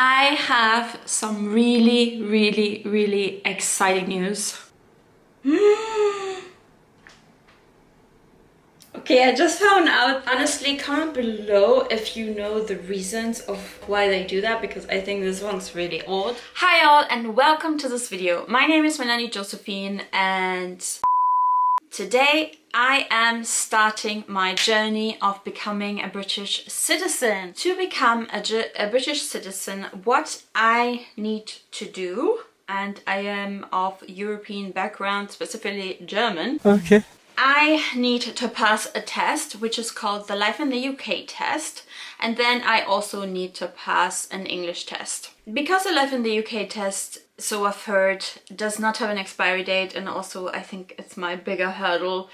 I have some really exciting news. Okay, I just found out. Honestly, comment below if you know the reasons of why they do that, because I think this one's really odd. Hi all, and welcome to this video. My name is Melanie Josephine, and today I am starting my journey of becoming a British citizen. To become a British citizen, what I need to do, and I am of European background, specifically German. Okay. I need to pass a test, which is called the Life in the UK test, and then I also need to pass an English test. Because the Life in the UK test, so I've heard, does not have an expiry date, and also I think it's my bigger hurdle,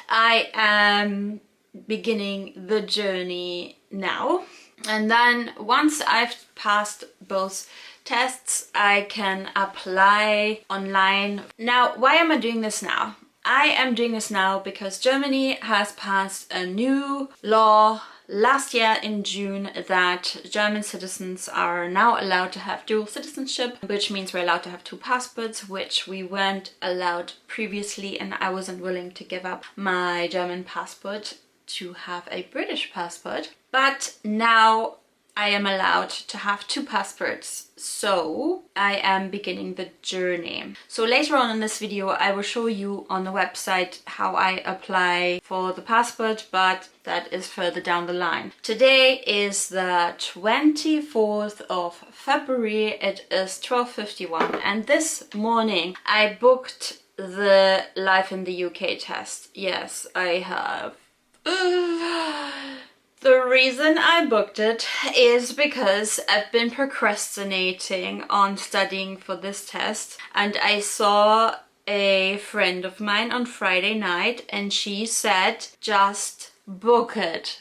I am beginning the journey now. And then once I've passed both tests, I can apply online. Now, why am I doing this now? I am doing this now because Germany has passed a new law last year in June that German citizens are now allowed to have dual citizenship, which means we're allowed to have two passports, which we weren't allowed previously, and I wasn't willing to give up my German passport to have a British passport. But now I am allowed to have two passports, so I am beginning the journey. So later on in this video I will show you on the website how I apply for the passport, but that is further down the line. Today is the 24th of February, it is 12:51, and this morning I booked the Life in the UK test. Yes, I have. The reason I booked it is because I've been procrastinating on studying for this test, and I saw a friend of mine on Friday night and she said, just book it,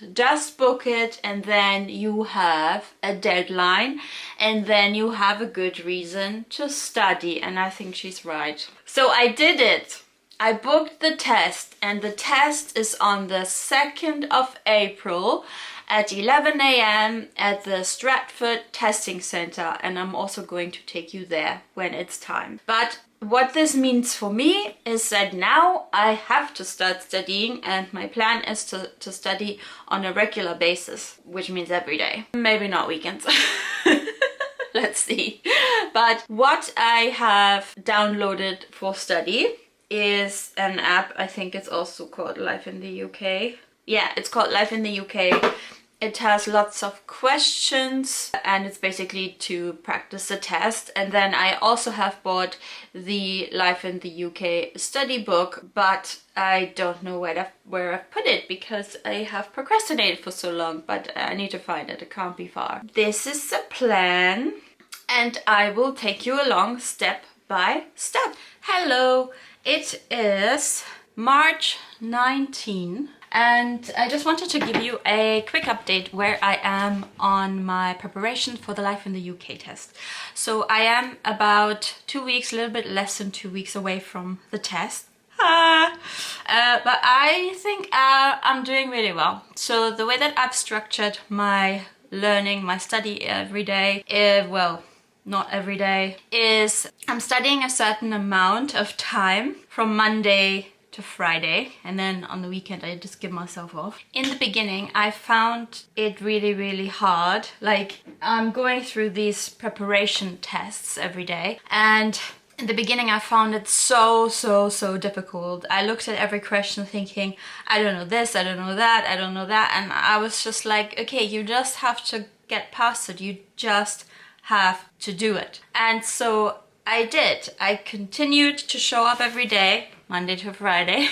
and then you have a deadline and then you have a good reason to study. And I think she's right. So I did it. I booked the test, and the test is on the 2nd of April at 11 a.m. at the Stratford Testing Center, and I'm also going to take you there when it's time. But what this means for me is that now I have to start studying, and my plan is to study on a regular basis, which means every day. Maybe not weekends. Let's see. But what I have downloaded for study is an app. I think it's also called Life in the UK. Yeah, it's called Life in the UK. It has lots of questions and it's basically to practice the test. And then I also have bought the Life in the UK study book, but I don't know where I've put it because I have procrastinated for so long, but I need to find it. It can't be far. This is the plan, and I will take you along step by step. Hello! It is March 19, and I just wanted to give you a quick update where I am on my preparation for the Life in the UK test. So I am about 2 weeks, a little bit less than 2 weeks away from the test. But I think I'm doing really well. So the way that I've structured my learning, my study every day, well, not every day, is I'm studying a certain amount of time from Monday to Friday, and then on the weekend I just give myself off. In the beginning I found it really hard. Like, I'm going through these preparation tests every day, and in the beginning I found it so difficult. I looked at every question thinking, I don't know this, I don't know that, I don't know that, and I was just like, okay, you just have to get past it, you just have to do it. And so I did. I continued to show up every day, Monday to Friday,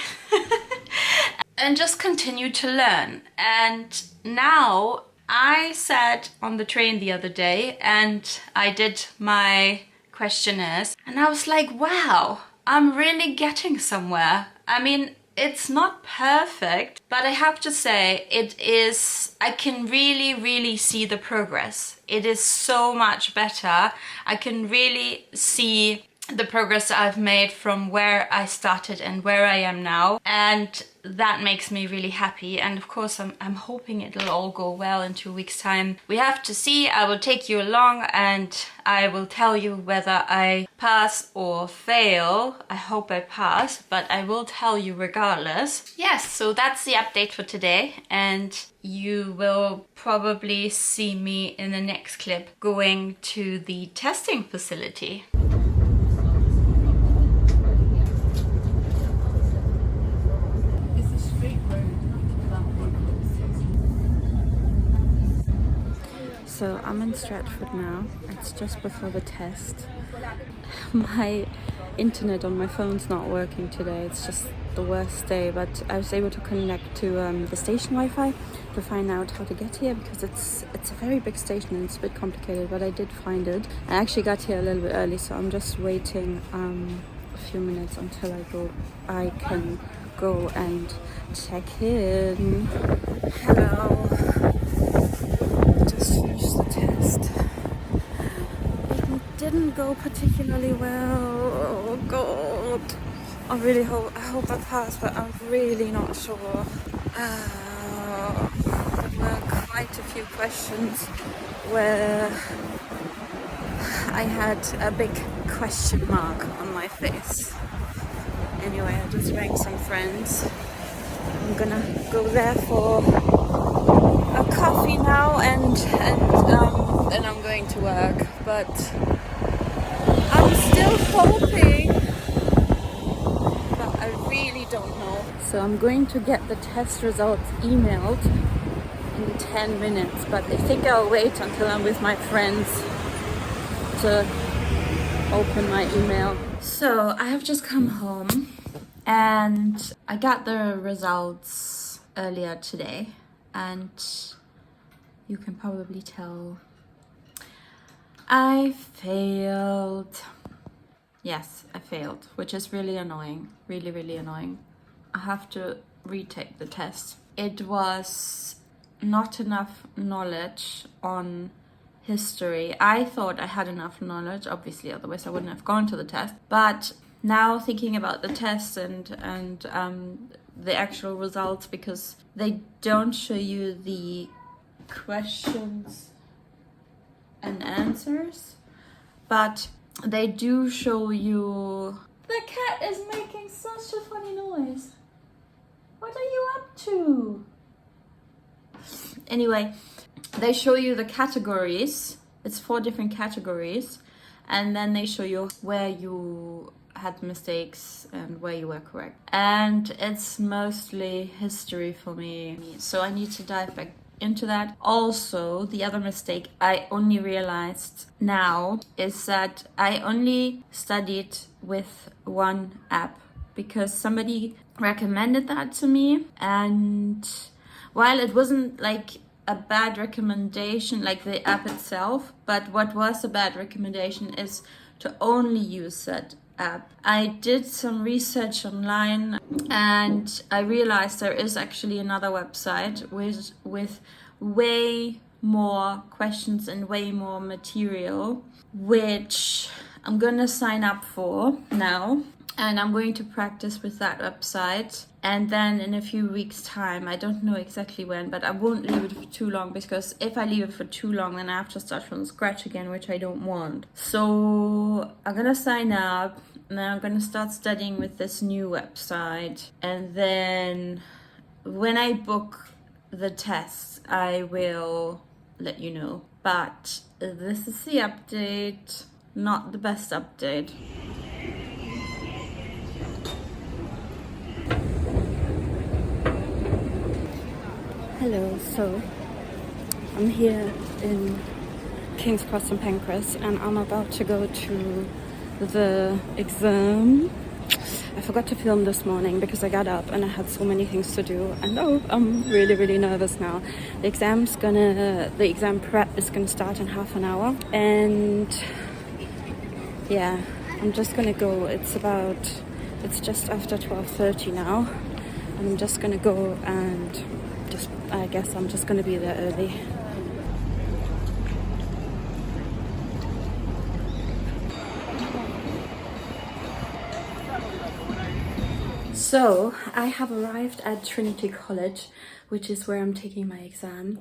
and just continued to learn. And now I sat on the train the other day and I did my questionnaires, and I was like, wow, I'm really getting somewhere. I mean, it's not perfect, but I have to say it is, I can really see the progress. It is so much better. I can really see the progress I've made from where I started and where I am now, and that makes me really happy. And of course I'm hoping it'll all go well in 2 weeks time. We have to see. I will take you along and I will tell you whether I pass or fail. I hope I pass, but I will tell you regardless. Yes, so that's the update for today, and you will probably see me in the next clip going to the testing facility. So I'm in Stratford now. It's just before the test. My internet on my phone's not working today. It's just the worst day, but I was able to connect to the station Wi-Fi to find out how to get here, because it's a very big station and it's a bit complicated, but I did find it. I actually got here a little bit early, so I'm just waiting a few minutes until I can go and check in. Hello. Just finished the test. It didn't go particularly well. Oh god. I hope I pass, but I'm really not sure. There were quite a few questions where I had a big question mark on my face. Anyway, I just rang some friends. I'm gonna go there for a coffee now and then I'm going to work, but I'm still hoping, but I really don't know. So I'm going to get the test results emailed in 10 minutes, but I think I'll wait until I'm with my friends to open my email. So I have just come home and I got the results earlier today, and you can probably tell I failed. Yes, I failed, which is really annoying, really annoying. I have to retake the test. It was not enough knowledge on history. I thought I had enough knowledge, obviously, otherwise I wouldn't have gone to the test. But now thinking about the test and the actual results, because they don't show you the questions and answers, but they do show you... The cat is making such a funny noise. What are you up to? Anyway, they show you the categories. It's 4 different categories, and then they show you where you had mistakes and where you were correct. And it's mostly history for me, so I need to dive back into that. Also, the other mistake I only realized now is that I only studied with one app because somebody recommended that to me, and while it wasn't like a bad recommendation like the app itself, but what was a bad recommendation is to only use that app. I did some research online and I realized there is actually another website with way more questions and way more material, which I'm gonna sign up for now, and I'm going to practice with that website. And then in a few weeks time, I don't know exactly when, but I won't leave it for too long, because if I leave it for too long, then I have to start from scratch again, which I don't want. So I'm gonna sign up, and then I'm gonna start studying with this new website. And then when I book the tests, I will let you know. But this is the update, not the best update. Hello, so I'm here in King's Cross and Pancras, and I'm about to go to the exam. I forgot to film this morning because I got up and I had so many things to do, and I'm really nervous now. The exam prep is gonna start in half an hour, and yeah, I'm just gonna go. It's just after 12:30 now, and I'm just gonna go and I guess I'm just gonna be there early. So I have arrived at Trinity College, which is where I'm taking my exam.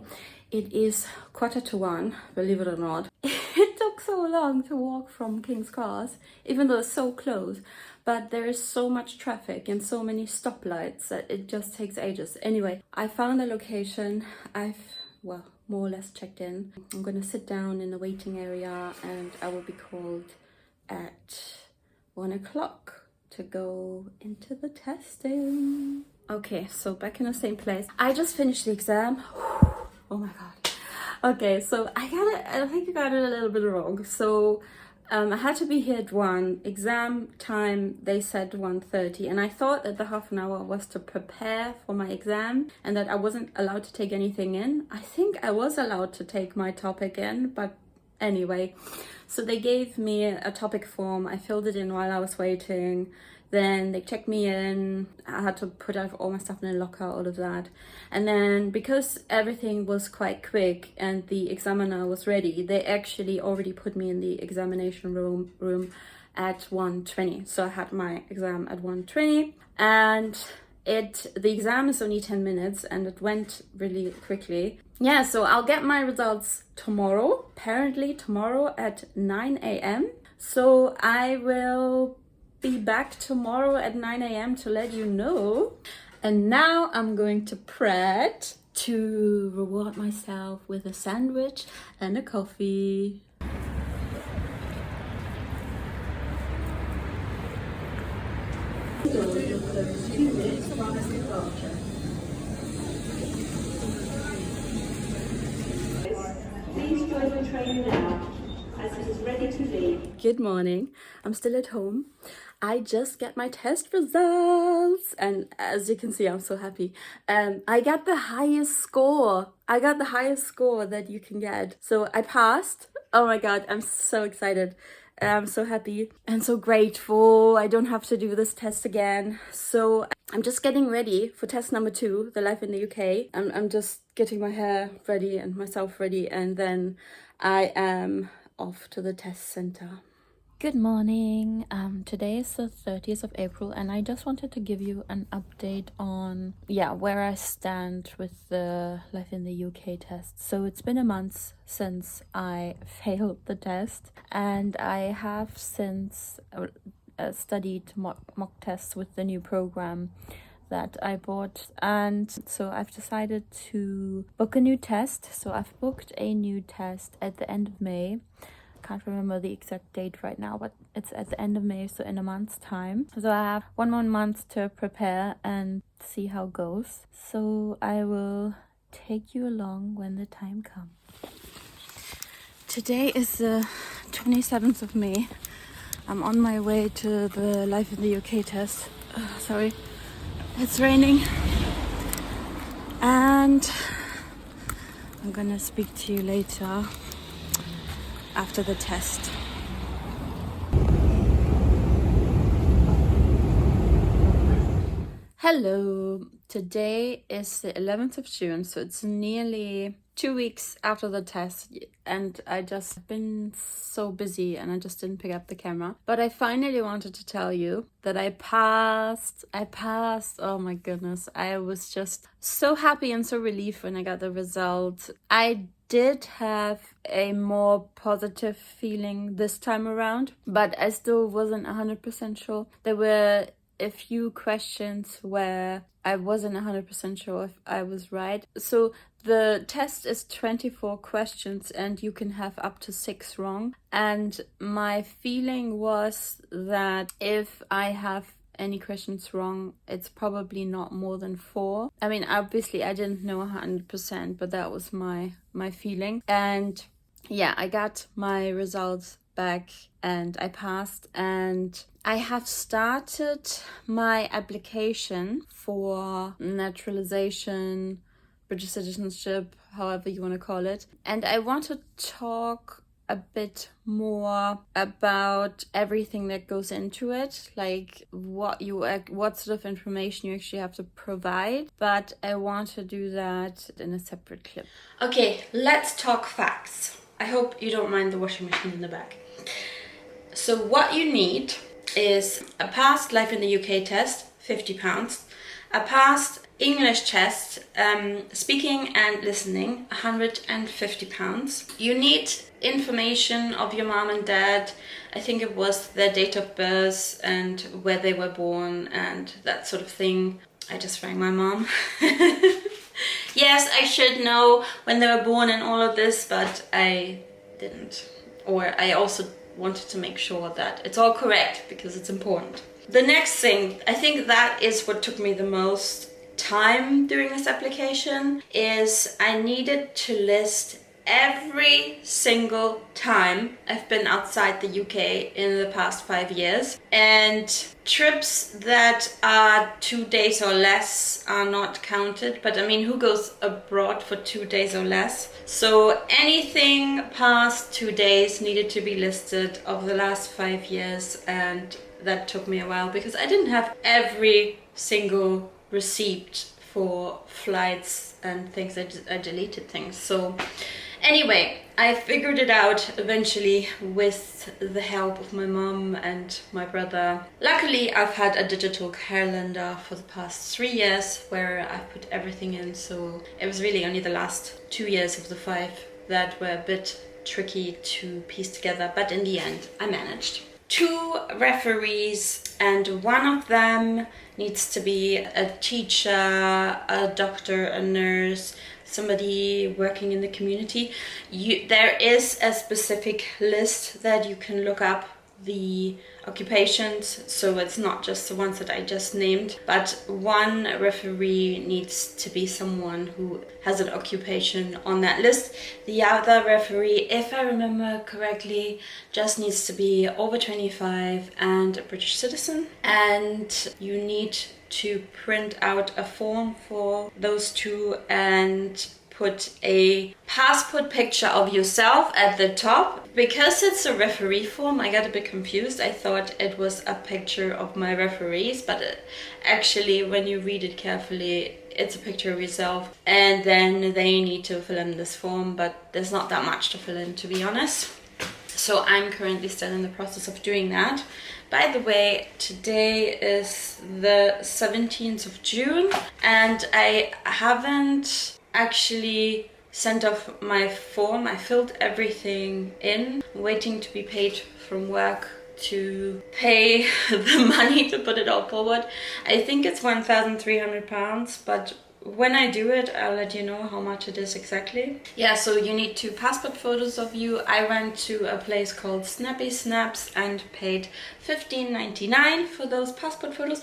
It is 1:45, believe it or not. It took so long to walk from King's Cross, even though it's so close. But there is so much traffic and so many stoplights that it just takes ages. Anyway, I found a location. I've, well, more or less checked in. I'm gonna sit down in the waiting area and I will be called at 1 o'clock to go into the testing. Okay, so back in the same place. I just finished the exam. Oh my god. Okay, so I think I got it a little bit wrong. So I had to be here at 1. Exam time, they said 1:30, and I thought that the half an hour was to prepare for my exam and that I wasn't allowed to take anything in. I think I was allowed to take my topic in, but anyway. So they gave me a topic form. I filled it in while I was waiting. Then they checked me in. I had to put out all my stuff in a locker, all of that. And then because everything was quite quick and the examiner was ready, they actually already put me in the examination room at 1:20. So I had my exam at 1:20, and the exam is only 10 minutes and it went really quickly. Yeah, so I'll get my results tomorrow, apparently tomorrow at 9 a.m. So I will be back tomorrow at 9 a.m. to let you know. And now I'm going to Pret to reward myself with a sandwich and a coffee. Please join the train now, as it is ready to leave. Good morning. I'm still at home. I just get my test results, and as you can see, I'm so happy. I got the highest score. I got the highest score that you can get. So I passed. Oh my god, I'm so excited. I'm so happy and so grateful. I don't have to do this test again. So I'm just getting ready for test number 2, the life in the UK. I'm just getting my hair ready and myself ready, and then I am off to the test center. Good morning. Today is the 30th of April, and I just wanted to give you an update on where I stand with the Life in the UK test. So it's been a month since I failed the test, and I have since studied mock tests with the new program that I bought, and so I've decided to book a new test. So I've booked a new test at the end of May. Can't remember the exact date right now, but it's at the end of May, so in a month's time. So I have 1 more month to prepare and see how it goes. So I will take you along when the time comes. Today is the 27th of May. I'm on my way to the Life in the UK test. Sorry, it's raining. And I'm gonna speak to you later after the test. Hello, today is the 11th of June, so it's nearly 2 weeks after the test, and I just been so busy and I just didn't pick up the camera. But I finally wanted to tell you that I passed. Oh my goodness, I was just so happy and so relieved when I got the result. I did have a more positive feeling this time around, but I still wasn't 100% sure. There were a few questions where I wasn't 100% sure if I was right. So the test is 24 questions and you can have up to 6 wrong. And my feeling was that if I have any questions wrong, it's probably not more than 4. I mean, obviously I didn't know 100%, but that was my feeling. And yeah, I got my results back and I passed, and I have started my application for naturalization, British citizenship, however you want to call it. And I want to talk a bit more about everything that goes into it, like what sort of information you actually have to provide. But I want to do that in a separate clip. Okay, let's talk facts. I hope you don't mind the washing machine in the back. So what you need is a past Life in the UK test, £50. I passed English test, speaking and listening, £150. You need information of your mom and dad. I think it was their date of birth and where they were born and that sort of thing. I just rang my mom. Yes, I should know when they were born and all of this, but I didn't. Or I also wanted to make sure that it's all correct because it's important. The next thing, I think that is what took me the most time during this application, is I needed to list every single time I've been outside the UK in the past 5 years, and trips that are 2 days or less are not counted. But I mean, who goes abroad for 2 days or less? So anything past 2 days needed to be listed of the last 5 years, and that took me a while because I didn't have every single receipt for flights and things. I deleted things. So anyway, I figured it out eventually with the help of my mom and my brother. Luckily, I've had a digital calendar for the past 3 years where I've put everything in, so it was really only the last 2 years of the 5 that were a bit tricky to piece together, but in the end, I managed. 2 referees, and one of them needs to be a teacher, a doctor, a nurse, somebody working in the community. There is a specific list that you can look up the occupations, so it's not just the ones that I just named, but one referee needs to be someone who has an occupation on that list. The other referee, if I remember correctly, just needs to be over 25 and a British citizen, and you need to print out a form for those 2 and put a passport picture of yourself at the top. Because it's a referee form, I got a bit confused. I thought it was a picture of my referees, but actually when you read it carefully, it's a picture of yourself, and then they need to fill in this form, but there's not that much to fill in, to be honest. So I'm currently still in the process of doing that. By the way, today is the 17th of June, and I haven't actually sent off my form. I filled everything in, waiting to be paid from work to pay the money to put it all forward. I think it's £1,300, but when I do it, I'll let you know how much it is exactly. Yeah, so you need 2 passport photos of you. I went to a place called Snappy Snaps and paid $15.99 for those passport photos.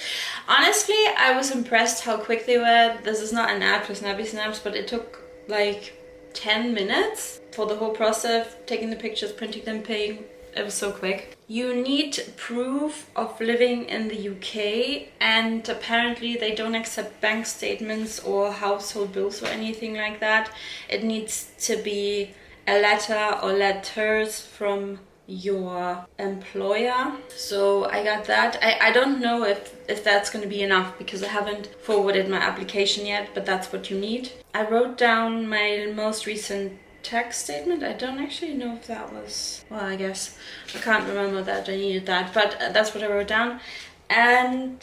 Honestly, I was impressed how quick they were. This is not an ad for Snappy Snaps, but it took like 10 minutes for the whole process, taking the pictures, printing them, paying. It was so quick. You need proof of living in the UK, and apparently they don't accept bank statements or household bills or anything like that. It needs to be a letter or letters from your employer. So I got that. I don't know if that's going to be enough because I haven't forwarded my application yet, but that's what you need. I wrote down my most recent tax statement. I don't actually know if that was, well, I guess I can't remember that I needed that, but that's what I wrote down. And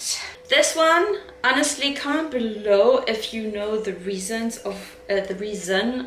this one, honestly, comment below if you know the reason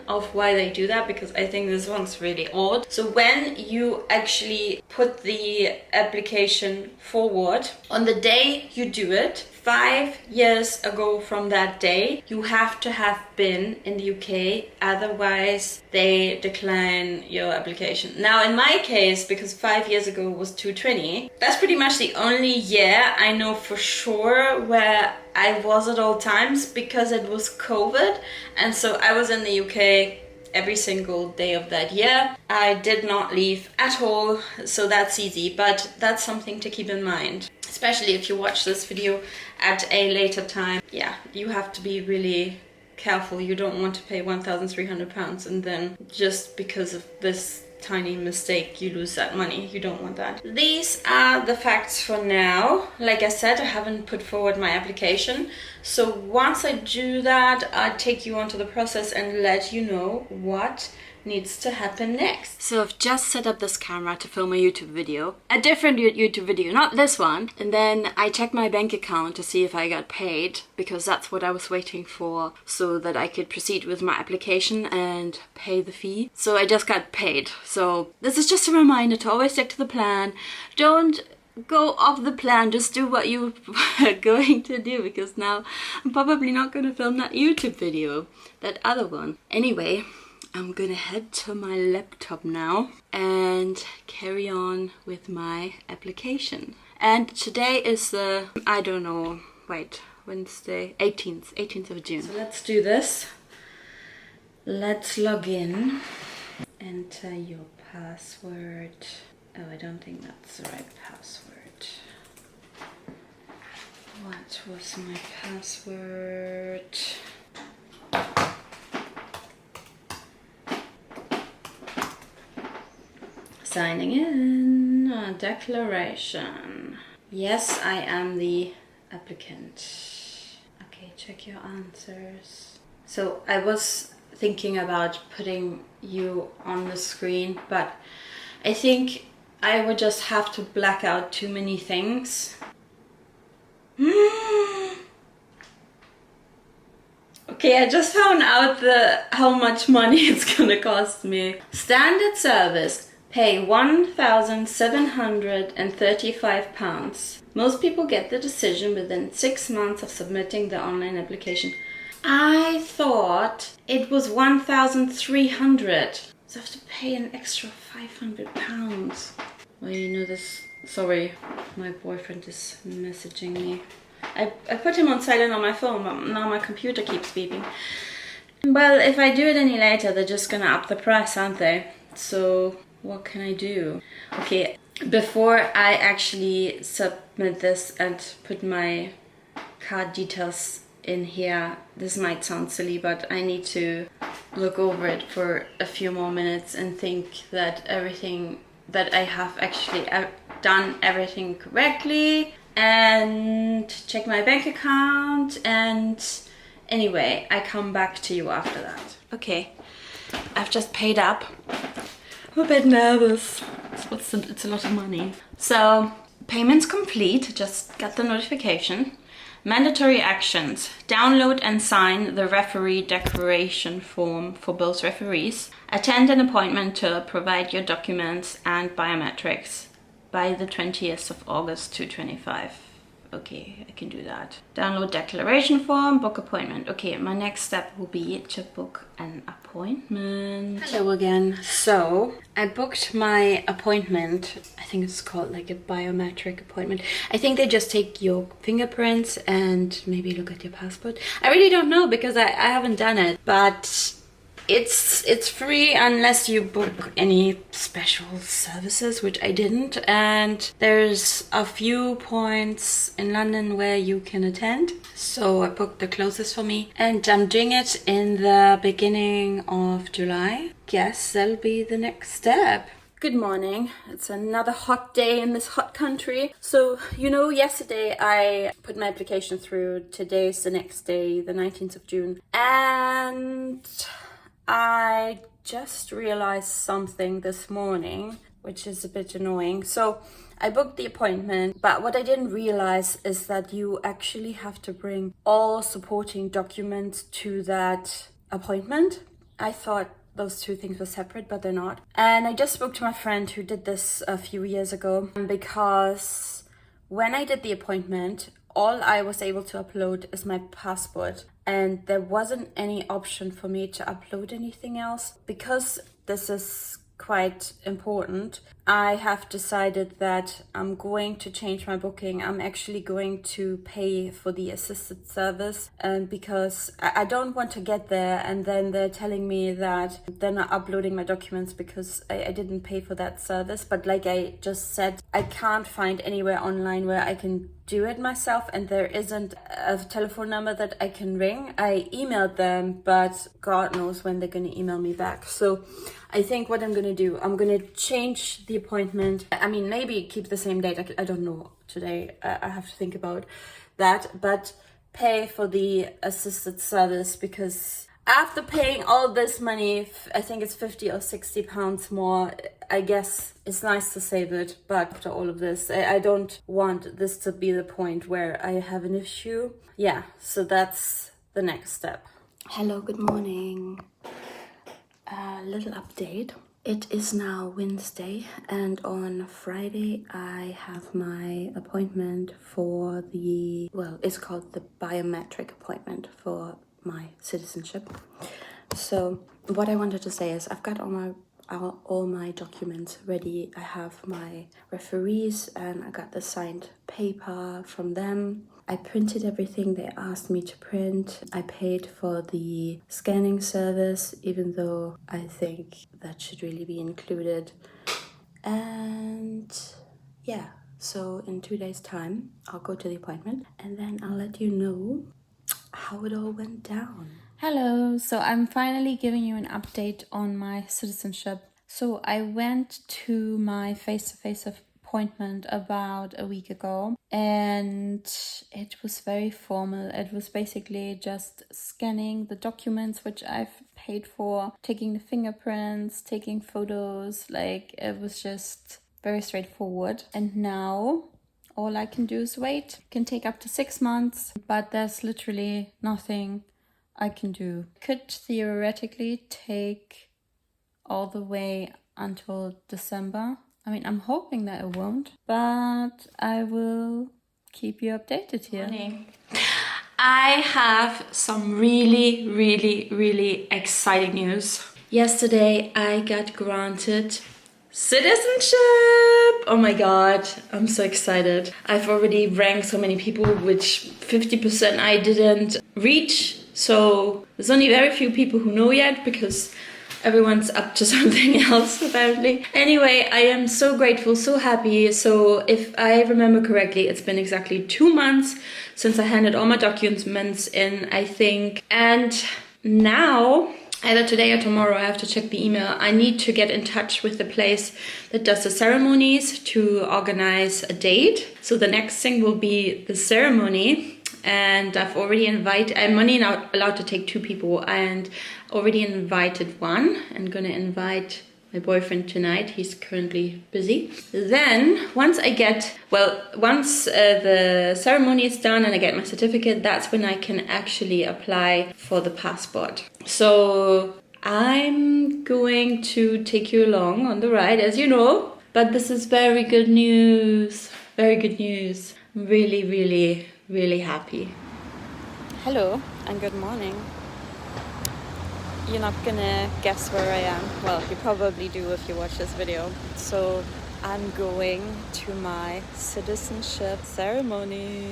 of why they do that, because I think this one's really odd. So when you actually put the application forward, on the day you do it, 5 years ago from that day, you have to have been in the UK, otherwise they decline your application. Now in my case, because 5 years ago was 2020, that's pretty much the only year I know for sure where I was at all times, because it was COVID, and so I was in the UK every single day of that year. I did not leave at all, so that's easy, but that's something to keep in mind, especially if you watch this video at a later time. Yeah, you have to be really careful. You don't want to pay £1,300 and then just because of this tiny mistake you lose that money. You don't want that. These are the facts for now. Like I said, I haven't put forward my application, so once I do that, I'll take you onto the process and let you know what needs to happen next. So I've just set up this camera to film a YouTube video, a different YouTube video, not this one. And then I checked my bank account to see if I got paid, because that's what I was waiting for so that I could proceed with my application and pay the fee. So I just got paid. So this is just a reminder to always stick to the plan. Don't go off the plan, just do what you were going to do, because now I'm probably not going to film that YouTube video, that other one. Anyway, I'm gonna head to my laptop now and carry on with my application. And today is the, I don't know, wait, Wednesday, 18th of June. So let's do this. Let's log in. Enter your password. Oh, I don't think that's the right password. What was my password? Signing in, declaration. Yes, I am the applicant. Okay, check your answers. So I was thinking about putting you on the screen, but I think I would just have to black out too many things. Okay, I just found out how much money it's gonna cost me. Standard service. Pay £1,735. Most people get the decision within 6 months of submitting the online application. I thought it was 1,300. So I have to pay an extra £500. Well, you know this. Sorry, my boyfriend is messaging me. I put him on silent on my phone, but now my computer keeps beeping. Well, if I do it any later, they're just gonna up the price, aren't they? So what can I do? Okay, before I actually submit this and put my card details in here, this might sound silly, but I need to look over it for a few more minutes and think that everything that I have actually done everything correctly, and check my bank account, and anyway, I come back to you after that. Okay, I've just paid up. I'm a bit nervous. It's a lot of money. So, payments complete, just got the notification. Mandatory actions. Download and sign the referee declaration form for both referees. Attend an appointment to provide your documents and biometrics by the 20th of August 2025. Okay, I can do that. Download declaration form, book appointment. Okay, my next step will be to book an appointment. Hello again. So, I booked my appointment. I think it's called like a biometric appointment. I think they just take your fingerprints and maybe look at your passport. I really don't know because I haven't done it, but it's free unless you book any special services, which I didn't. And there's a few points in London where you can attend. So I booked the closest for me, and I'm doing it in the beginning of July. Guess that'll be the next step. Good morning. It's another hot day in this hot country. So, you know, yesterday I put my application through. Today's the next day, the 19th of June. And I just realized something this morning, which is a bit annoying. So I booked the appointment, but what I didn't realize is that you actually have to bring all supporting documents to that appointment. I thought those two things were separate, but they're not. And I just spoke to my friend who did this a few years ago, because when I did the appointment, all I was able to upload is my passport, and there wasn't any option for me to upload anything else. Because this is quite important, I have decided that I'm going to change my booking. I'm actually going to pay for the assisted service, and because I don't want to get there and then they're telling me that they're not uploading my documents because I didn't pay for that service. But like I just said, I can't find anywhere online where I can do it myself, and there isn't a telephone number that I can ring. I emailed them, but God knows when they're gonna email me back. So I think what I'm gonna do, I'm gonna change the appointment. I mean, maybe keep the same date. I don't know today. I have to think about that, but pay for the assisted service because After paying all this money, I think it's 50 or 60 pounds more, I guess it's nice to save it. But after all of this, I don't want this to be the point where I have an issue. Yeah, so that's the next step. Hello, good morning. A little update. It is now Wednesday, and on Friday I have my appointment for the, well, it's called the biometric appointment for my citizenship. So what I wanted to say is I've got all my documents ready. I have my referees and I got the signed paper from them. I printed everything they asked me to print. I paid for the scanning service, even though I think that should really be included. And yeah, so in 2 days' time, I'll go to the appointment and then I'll let you know how it all went down. Hello, so I'm finally giving you an update on my citizenship. So I went to my face-to-face appointment about a week ago and it was very formal. It was basically just scanning the documents which I've paid for, taking the fingerprints, taking photos, like it was just very straightforward. And now all I can do is wait. It can take up to 6 months, but there's literally nothing I can do. Could theoretically take all the way until December. I mean, I'm hoping that it won't, but I will keep you updated here. Morning. I have some really exciting news. Yesterday I got granted citizenship! Oh my god, I'm so excited. I've already ranked so many people, which 50% I didn't reach. So there's only very few people who know yet because everyone's up to something else apparently. Anyway, I am so grateful, so happy. So if I remember correctly, it's been exactly 2 months since I handed all my documents in, I think. And now, either today or tomorrow, I have to check the email. I need to get in touch with the place that does the ceremonies to organize a date. So the next thing will be the ceremony. And I've already invited, I'm only now allowed to take 2 people and already invited one. I'm gonna invite my boyfriend tonight. He's currently busy. Then once the ceremony is done and I get my certificate, that's when I can actually apply for the passport. So I'm going to take you along on the ride, as you know, but this is very good news. Very good news. I'm really happy. Hello and good morning. You're not gonna guess where I am. Well, you probably do if you watch this video. So I'm going to my citizenship ceremony.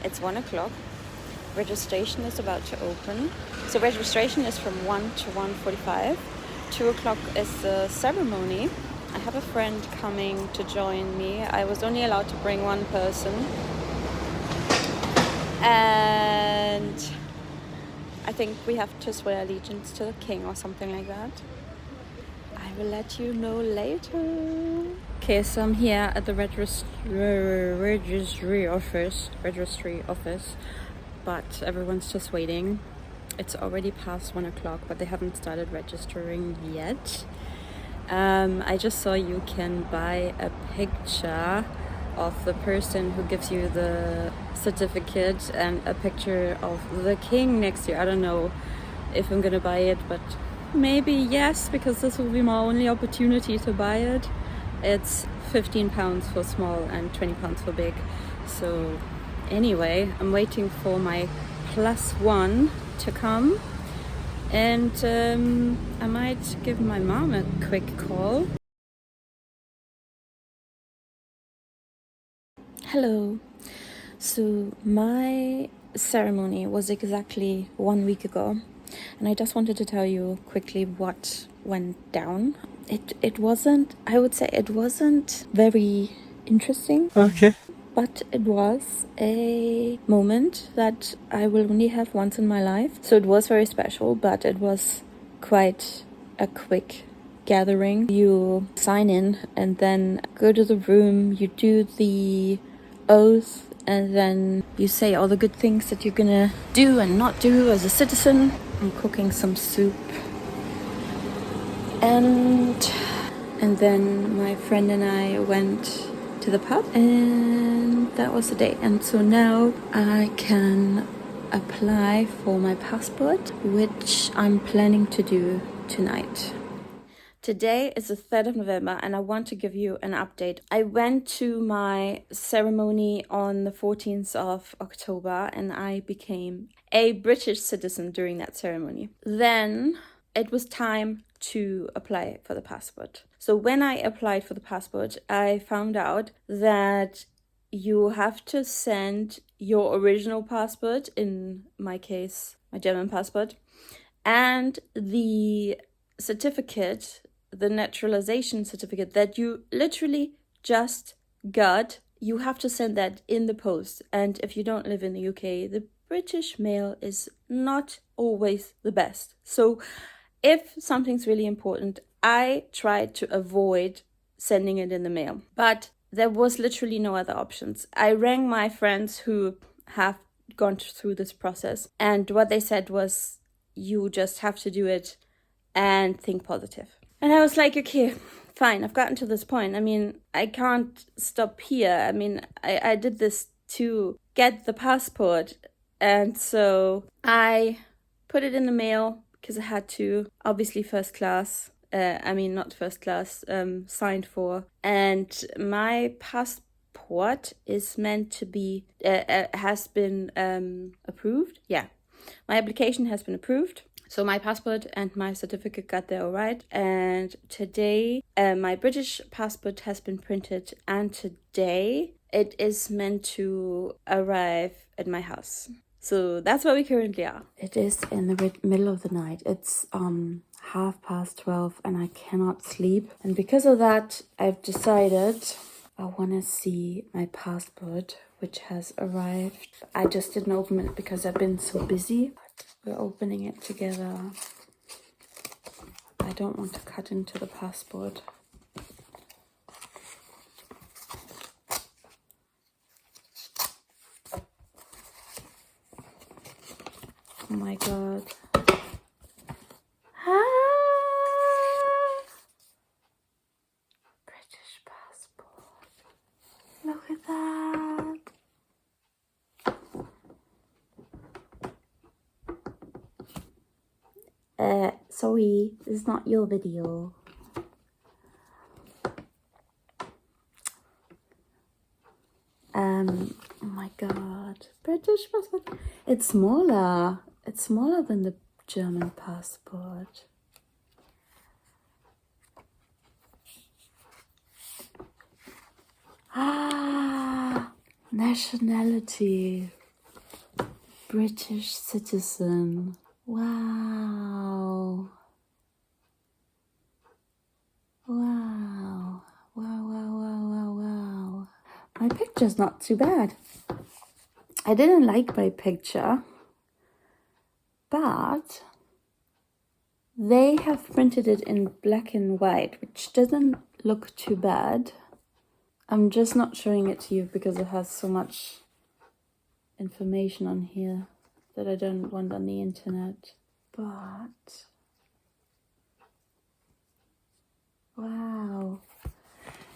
It's 1 o'clock. Registration is about to open. So registration is from 1 to 1:45. 2 o'clock is the ceremony. I have a friend coming to join me. I was only allowed to bring one person. And I think we have to swear allegiance to the king or something like that. I will let you know later. Okay, so I'm here at the registry office, but everyone's just waiting. It's already past 1 o'clock, but they haven't started registering yet. I just saw you can buy a picture of the person who gives you the certificate and a picture of the king next to you. I don't know if I'm gonna buy it, but maybe yes, because this will be my only opportunity to buy it. It's 15 pounds for small and 20 pounds for big. So anyway, I'm waiting for my +1 to come. And I might give my mom a quick call. Hello. So my ceremony was exactly 1 week ago. And I just wanted to tell you quickly what went down. It wasn't, I would say it wasn't very interesting. Okay. But it was a moment that I will only have once in my life. So it was very special, but it was quite a quick gathering. You sign in and then go to the room, you do the oath and then you say all the good things that you're gonna do and not do as a citizen. I'm cooking some soup, and then my friend and I went to the pub, and that was the day. And so now I can apply for my passport, which I'm planning to do tonight. Today is the 3rd of November, and I want to give you an update. I went to my ceremony on the 14th of October, and I became a British citizen during that ceremony. Then it was time to apply for the passport. So when I applied for the passport, I found out that you have to send your original passport, in my case, my German passport, and the certificate, the naturalization certificate that you literally just got. You have to send that in the post. And if you don't live in the UK, the British mail is not always the best. So if something's really important, I tried to avoid sending it in the mail, but there was literally no other options. I rang my friends who have gone through this process, and what they said was, you just have to do it and think positive. And I was like, okay, fine, I've gotten to this point. I mean, I can't stop here. I mean, I did this to get the passport. And so I put it in the mail because I had to, obviously first class. Not first class, signed for. And my passport is meant to be, has been approved. Yeah, my application has been approved. So my passport and my certificate got there all right. And today, my British passport has been printed. And today, it is meant to arrive at my house. So that's where we currently are. It is in the middle of the night. It's 12:30 and I cannot sleep. And because of that, I've decided I want to see my passport, which has arrived. I just didn't open it because I've been so busy. We're opening it together. I don't want to cut into the passport. Oh my god. British passport. Look at that. Sorry, this is not your video. Oh my god. British passport. It's smaller. It's smaller than the German passport. Nationality. British citizen. Wow. Wow. Wow. My picture's not too bad. I didn't like my picture, but they have printed it in black and white, which doesn't look too bad. I'm just not showing it to you because it has so much information on here that I don't want on the internet. But wow.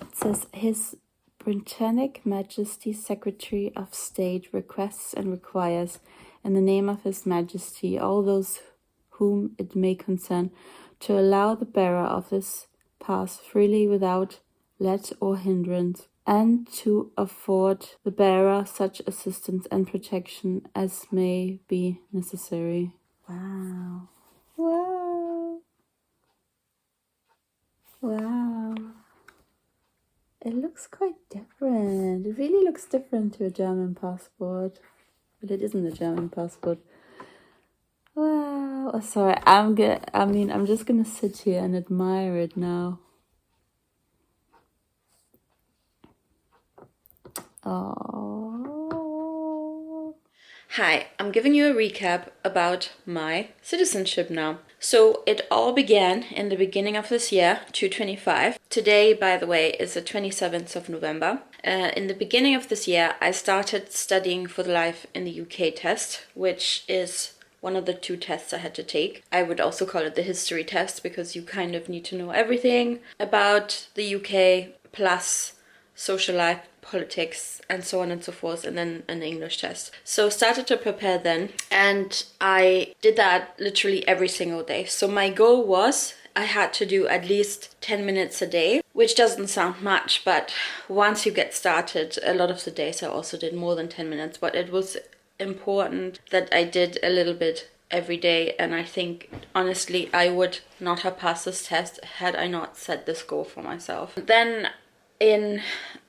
It says, His Britannic Majesty Secretary of State requests and requires, in the name of His Majesty, all those whom it may concern, to allow the bearer of this pass freely without let or hindrance, and to afford the bearer such assistance and protection as may be necessary. Wow. Wow. Wow. It looks quite different. It really looks different to a German passport. But it isn't a German passport. Wow. Oh, sorry, I'm just gonna sit here and admire it now. Oh. Hi, I'm giving you a recap about my citizenship now. So it all began in the beginning of this year, 2025. Today, by the way, is the 27th of November. In the beginning of this year, I started studying for the Life in the UK test, which is one of the 2 tests I had to take. I would also call it the history test because you kind of need to know everything about the UK plus social life, politics, and so on and so forth, and then an English test. So started to prepare then, and I did that literally every single day. So my goal was I had to do at least 10 minutes a day, which doesn't sound much, but once you get started, a lot of the days I also did more than 10 minutes, but it was important that I did a little bit every day, and I think honestly I would not have passed this test had I not set this goal for myself. Then in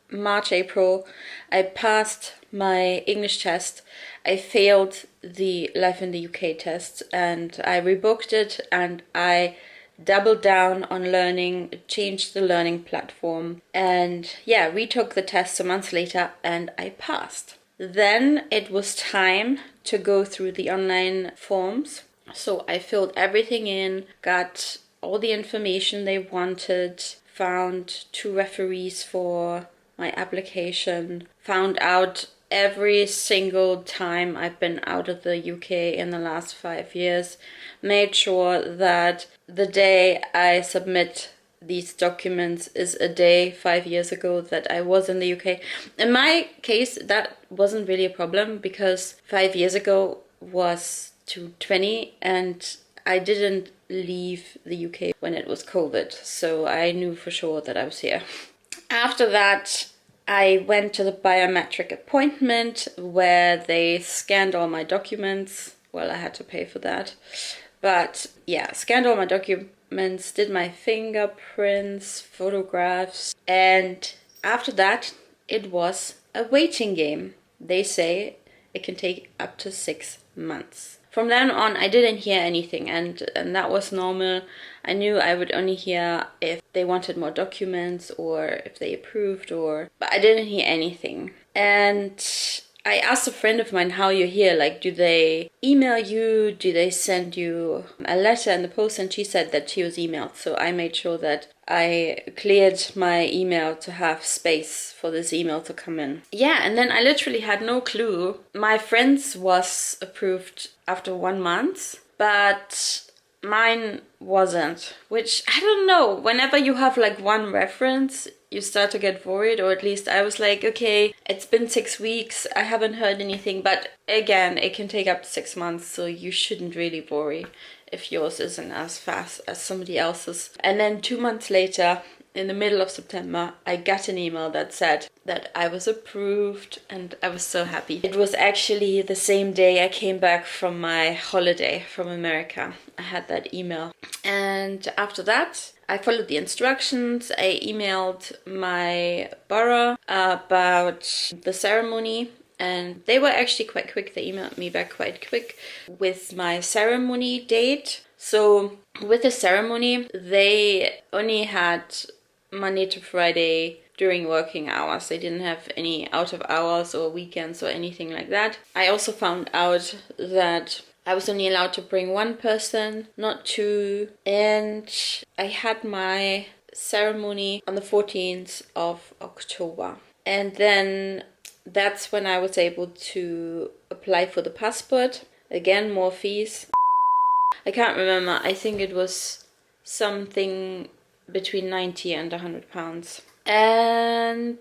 March, April, I passed my English test. I failed the Life in the UK test and I rebooked it, and I doubled down on learning, changed the learning platform, and yeah, retook the test a month later and I passed. Then it was time to go through the online forms. So I filled everything in, got all the information they wanted, found 2 referees for my application, found out every single time I've been out of the UK in the last 5 years, made sure that the day I submit these documents is a day 5 years ago that I was in the UK. In my case, that wasn't really a problem because 5 years ago was 2020 and I didn't leave the UK when it was COVID, so I knew for sure that I was here. After that, I went to the biometric appointment where they scanned all my documents. Well, I had to pay for that. But yeah, scanned all my documents, did my fingerprints, photographs, and after that, it was a waiting game. They say it can take up to 6 months. From then on, I didn't hear anything, and that was normal. I knew I would only hear if they wanted more documents or if they approved, but I didn't hear anything. And I asked a friend of mine how you're here, like, do they email you? Do they send you a letter in the post? And she said that she was emailed. So I made sure that I cleared my email to have space for this email to come in. Yeah, and then I literally had no clue. My friend's was approved after 1 month, but mine wasn't, which I don't know. Whenever you have like one reference, you start to get worried, or at least I was like, okay, it's been 6 weeks, I haven't heard anything, but again, it can take up to 6 months, so you shouldn't really worry if yours isn't as fast as somebody else's. And then 2 months later, in the middle of September, I got an email that said that I was approved, and I was so happy. It was actually the same day I came back from my holiday from America. I had that email. And after that, I followed the instructions. I emailed my borough about the ceremony, and they were actually quite quick. They emailed me back quite quick with my ceremony date. So with the ceremony, they only had Monday to Friday during working hours. They didn't have any out of hours or weekends or anything like that. I also found out that I was only allowed to bring 1 person, not 2. And I had my ceremony on the 14th of October. And then that's when I was able to apply for the passport. Again, more fees. I can't remember. I think it was something between 90 and 100 pounds. And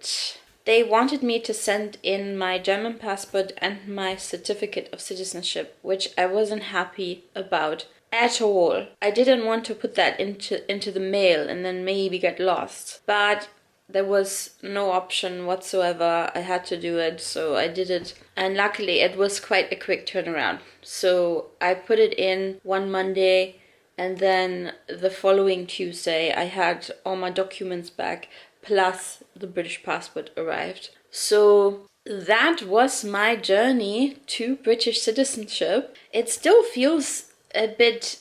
they wanted me to send in my German passport and my certificate of citizenship, which I wasn't happy about at all. I didn't want to put that into the mail and then maybe get lost. But there was no option whatsoever. I had to do it, so I did it. And luckily, it was quite a quick turnaround. So I put it in one Monday, and then the following Tuesday, I had all my documents back, plus the British passport arrived. So that was my journey to British citizenship. It still feels a bit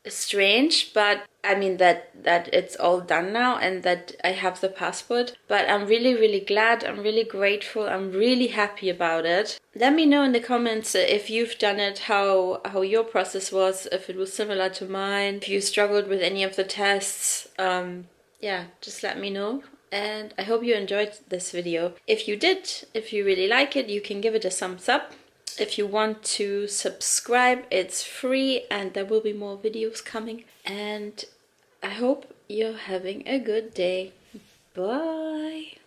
strange, but I mean that it's all done now and that I have the passport. But I'm really glad, I'm really grateful, I'm really happy about it. Let me know in the comments if you've done it, how your process was, if it was similar to mine, if you struggled with any of the tests. Yeah, just let me know. And I hope you enjoyed this video. If you did, if you really like it, you can give it a thumbs up. If you want to subscribe, it's free and there will be more videos coming. And I hope you're having a good day. Bye!